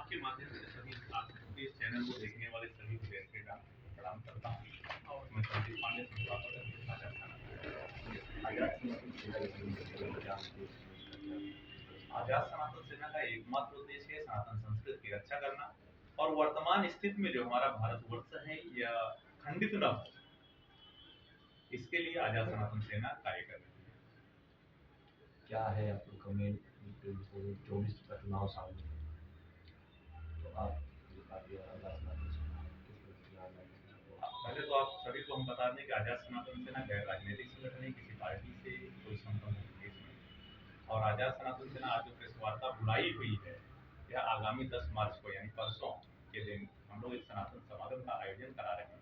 आपके माध्यम से सभी आपके इस चैनल को देखने वाले सभी विद्यार्थियों का प्रणाम करता हूँ और मैं संदीप पांडे संस्थापक आजाद सनातन सेना का एकमात्र उद्देश्य है सनातन संस्कृति की रक्षा करना और वर्तमान स्थिति में जो हमारा भारतवर्ष है यह खंडित न हो, इसके लिए आजाद सनातन सेना कार्य कर रही है। क्या है आप लोग कमेंट 2024 का चुनाव सामने है, तो आप पहले तो आप सभी को हम बता दें कि आजाद सनातन सेना गैर राजनीतिक संगठन है, किसी पार्टी से कोई संबंध नहीं है। और आजाद सनातन सेना आज जो प्रेस वार्ता बुलाई हुई है, यह आगामी 10 मार्च को यानी परसों के दिन हम लोग एक सनातन समागम का आयोजन करा रहे हैं,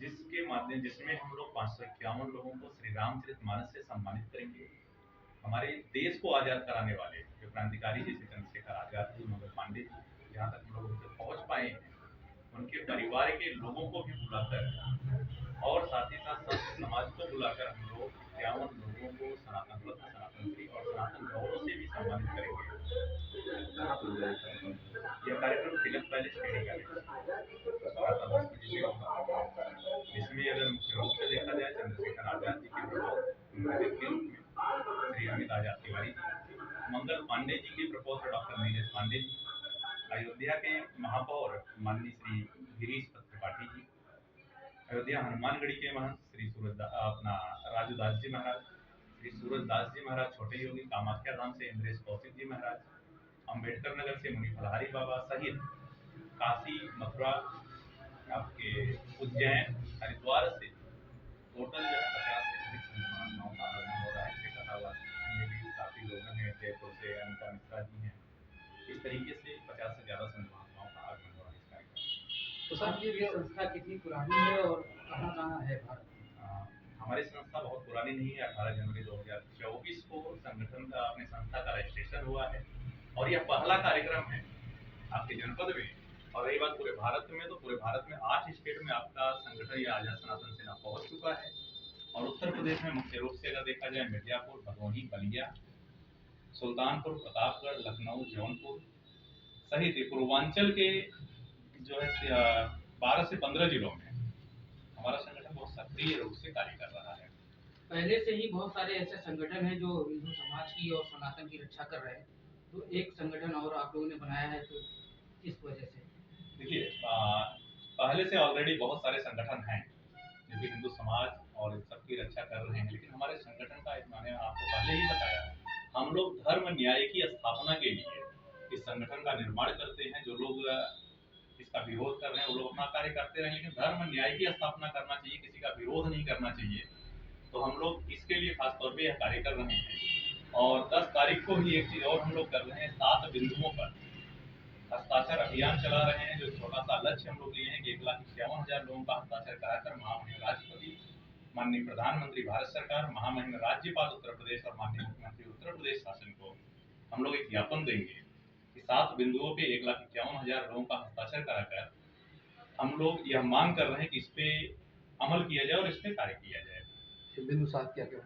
जिसमें हम लोग 551 लोगों को श्री रामचरितमानस से सम्मानित करेंगे। हमारे देश को आजाद कराने वाले जो क्रांतिकारी जैसे चंद्रशेखर आजाद जी, मंगल पांडे जी, जहाँ तक हम लोग उनसे पहुंच पाए हैं, उनके परिवार के लोगों को भी बुलाकर और साथ ही साथ संत समाज को बुलाकर हम लोग 51 लोगों को सनातन रत्न, सनातन श्री और सनातन गौरव से भी सम्मानित करेंगे। यह कार्यक्रम तिलक पैलेस टेढ़ी प्रातः 10 बजे से होगा, जिसमें अगर मुख्य रूप से देखा जाए चंद्रशेखर आजाद जी के प्रपोज के रूप में श्री अमित आजाद तिवारी जी, मंगल पांडे जी के प्रपोज डॉक्टर नीरज पांडे जी, अयोध्या के महापौर माननीय श्री गिरीश त्रिपाठी जी, अयोध्या हनुमानगढ़ी के महंत श्री राजू दास जी महाराज, श्री सूरज दास जी महाराज छोटे योगी, कामाख्या धाम से इंद्रेश कौशिक जी महाराज, अम्बेडकर नगर से मुनि फलहारी बाबा सहित काशी, मथुरा, आपके उज्जैन, हरिद्वार से टोटल जो है 50 से अधिक संत महात्माओं का आगमन हो रहा है। कथावाचक में भी काफी लोग हैं, जयपुर से अनिता मिश्रा जी हैं। इस तरीके से 50 से ज्यादा संत महात्माओं का आगमन हो रहा है इस कार्यक्रम। तो सर ये संस्था कितनी पुरानी है और कहाँ है भारत में? हमारी संस्था बहुत पुरानी नहीं है। 18 जनवरी 2024 को संगठन का अपने संस्था का रजिस्ट्रेशन हुआ है और यह पहला कार्यक्रम है आपके जनपद में। और रही बात पूरे भारत में, तो पूरे भारत में 8 स्टेट में आपका संगठन या आजाद सनातन सेना पहुंच चुका है। और उत्तर प्रदेश में मुख्य रूप से अगर देखा जाए मिर्जापुर, भदोही, बलिया, सुल्तानपुर, प्रतापगढ़, लखनऊ, जौनपुर सहित पूर्वांचल के जो है 12 से 15 जिलों में हमारा संगठन बहुत सक्रिय रूप से कार्य कर रहा है। पहले से ही बहुत सारे ऐसे संगठन हैं जो हिंदू समाज की और सनातन की रक्षा कर रहे हैं, तो एक संगठन और आप लोगों ने बनाया है, तो इस वजह से देखिए पहले से ऑलरेडी बहुत सारे संगठन हैं जो कि हिंदू समाज और इन सबकी रक्षा कर रहे हैं, लेकिन हमारे संगठन का मैंने आपको पहले ही बताया, हम लोग धर्म न्याय की स्थापना के लिए इस संगठन का निर्माण करते हैं। जो लोग इसका विरोध कर रहे हैं वो लोग अपना कार्य करते रहे, लेकिन धर्म न्याय की स्थापना करना चाहिए, किसी का विरोध नहीं करना चाहिए। तो हम लोग इसके लिए खासतौर पे यह कार्य कर रहे हैं। और 10 तारीख को ही एक चीज और हम लोग कर रहे हैं, 7 बिंदुओं पर हस्ताक्षर अभियान चला रहे हैं। जो छोटा सा लक्ष्य हम लोग लिए हैं कि 1,51,000 लोगों का हस्ताक्षर कराकर महामहिम राष्ट्रपति, माननीय प्रधानमंत्री भारत सरकार, महामहिम राज्यपाल उत्तर प्रदेश और माननीय मुख्यमंत्री उत्तर प्रदेश शासन को हम लोग एक ज्ञापन देंगे कि 7 बिंदुओं पे 1,51,000 लोगों का हस्ताक्षर कराकर हम लोग यह मांग कर रहे हैं कि इस पे अमल किया जाए और इस पे कार्य किया जाए। बिंदु 7 क्या क्या?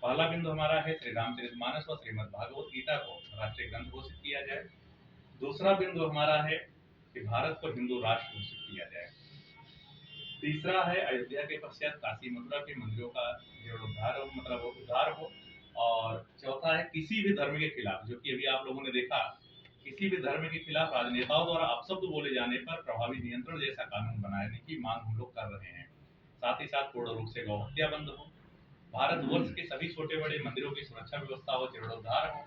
पहला बिंदु हमारा है श्री रामचरितमानस व श्रीमद् भागवत गीता को राष्ट्रीय ग्रंथ घोषित किया जाए। दूसरा बिंदु हमारा है कि भारत को हिंदू राष्ट्र घोषित किया जाए। तीसरा है अयोध्या के पश्चात काशी, मथुरा के मंदिरों का जीर्णोद्धार हो, मतलब उद्धार हो। और चौथा है किसी भी धर्म के खिलाफ, जो कि अभी आप लोगों ने देखा, किसी भी धर्म के खिलाफ राजनेताओं द्वारा अपशब्द बोले जाने पर प्रभावी नियंत्रण जैसा कानून बनाने की मांग हम लोग कर रहे हैं। साथ ही साथ पूर्ण रूप से गौ हत्या बंद हो, भारतवर्ष के सभी छोटे बड़े मंदिरों की सुरक्षा व्यवस्था हो, जीर्णोद्धार हो,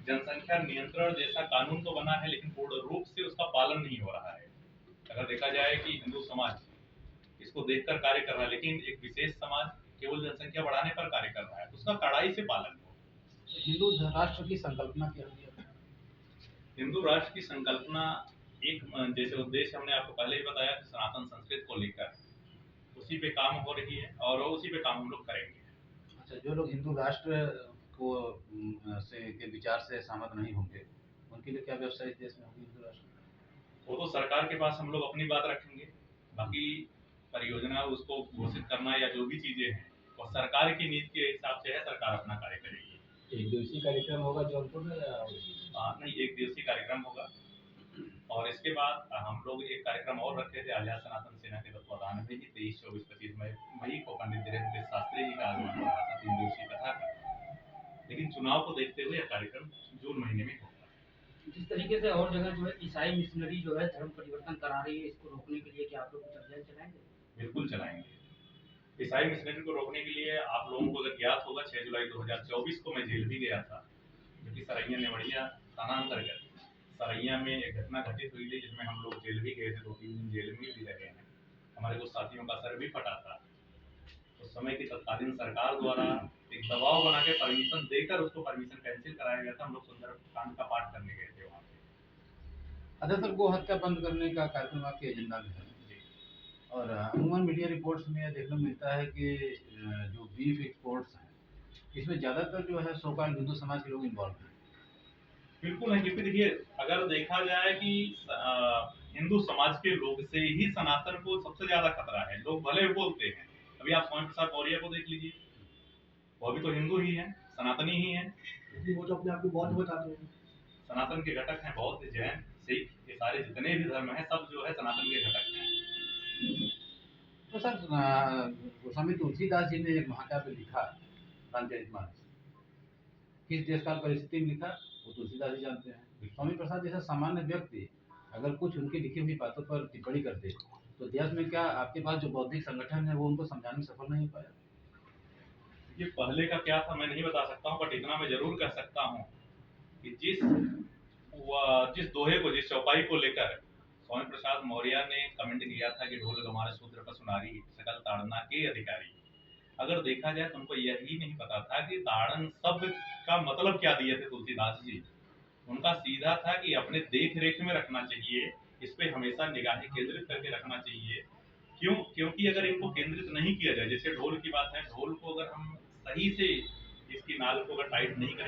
जनसंख्या नियंत्रण जैसा कानून तो बना है लेकिन पूर्ण रूप से उसका पालन नहीं हो रहा है। अगर देखा जाए कि हिंदू समाज इसको देखकर कार्य कर रहा है, लेकिन एक विशेष समाज केवल जनसंख्या बढ़ाने पर कार्य कर रहा है, उसका कड़ाई से पालन हो। हिंदू राष्ट्र की संकल्पना क्या है? हिंदू राष्ट्र की संकल्पना एक जैसे उद्देश्य हमने आपको पहले ही बताया, सनातन संस्कृति को लेकर उसी पे काम हो रही है और उसी पे काम हम लोग करेंगे। अच्छा, जो लोग हिंदू राष्ट्र को के विचार से सहमत नहीं होंगे, उनके लिए क्या व्यवस्था इस देश में होगी हिंदू राष्ट्र? वो तो सरकार के पास हम लोग अपनी बात रखेंगे, बाकी परियोजना उसको घोषित करना या जो भी चीजें हैं वो सरकार की नीति के हिसाब से है, सरकार अपना कार्य करेगी। एक दिवसीय कार्यक्रम होगा जौनपुर में या नहीं, एक दिवसीय कार्यक्रम होगा इसके बाद हम लोग एक कार्यक्रम और रखे थे आजाद सनातन सेना के तत्वाधान में ही 23, 24, 25 मई को पंडित धीरेन्द्र शास्त्री जी का आगमन हो रहा था 3 दिवसीय कथा का। लेकिन चुनाव को देखते हुए यह कार्यक्रम जून महीने में होगा। जिस तरीके से और जगह जो है ईसाई मिशनरी जो है धर्म परिवर्तन करा रही है, इसको रोकने के लिए क्या आप लोग कुछ अभियान चलाएंगे? बिल्कुल चलाएंगे। ईसाई मिशनरी को रोकने के लिए आप लोगों को अगर ज्ञात होगा 6 जुलाई 2024 को मैं जेल भी गया था, जो कि सरैया नेवड़िया थाना अंतर्गत सरैया में एक घटना घटित हुई थी, जिसमें हम लोग जेल भी गए थे, 2-3 दिन जेल में भी रहे हैं। हमारे कुछ साथियों का सर भी फटा था। उस समय की तत्कालीन सरकार द्वारा एक दबाव बना के परमिशन देकर उसको परमिशन कैंसिल कराया गया था। हम लोग सुंदरकांड का पाठ करने गए थे वहाँ पे। अच्छा सर, गो हत्या बंद करने का कार्यक्रम आपके एजेंडा में है, और अमूमन मीडिया रिपोर्ट्स में यह देखने को मिलता है कि जो बीफ एक्सपोर्ट्स हैं, इसमें ज़्यादातर जो है सो कॉल्ड हिंदू समाज के लोग इन्वॉल्व हैं। बिल्कुल है, क्योंकि देखिए अगर देखा जाए कि हिंदू समाज के लोग से ही सनातन को सबसे ज्यादा खतरा है। लोग भले बोलते हैं, अभी आप स्वामी प्रसाद मौर्य को देख लीजिए, वो भी तो हिंदू ही है, सनातनी ही है, वो तो अपने आप को बौद्ध बताते हैं। सनातन के घटक हैं। बौद्ध, जैन, सिख, ये सारे जितने भी धर्म हैं सब जो है सनातन के घटक हैं। तो सर गोस्वामी तुलसीदास जी ने एक महाकाव्य लिखा रामचरितमानस, किस देश काल परिस्थिति में लिखा वो तुलसीदास जी जानते हैं। स्वामी प्रसाद जैसा सामान्य व्यक्ति अगर कुछ उनकी लिखी हुई बातों पर टिप्पणी करते तो देश में क्या आपके पास जो बौद्धिक संगठन है वो उनको समझाने में सफल नहीं हो पाया? ये पहले का क्या था मैं नहीं बता सकता हूँ, बट इतना मैं जरूर कह सकता हूँ कि जिस दोहे को, जिस चौपाई को लेकर स्वामी प्रसाद मौर्य ने कमेंट किया था कि ढोल गमार शूद्र पर सुनारी सकल ताड़ना के अधिकारी, अगर देखा जाए तो उनको यही नहीं पता था कि ताड़न शब्द का मतलब क्या दिए थे तुलसीदास जी। उनका सीधा था कि अपने देख रेख में रखना चाहिए, इस पे हमेशा निगाहें केंद्रित करके रखना चाहिए। क्योंकि अगर इनको केंद्रित नहीं किया जाए, जैसे ढोल की बात है, ढोल को अगर हम सही से इसकी नाल को अगर टाइट नहीं करें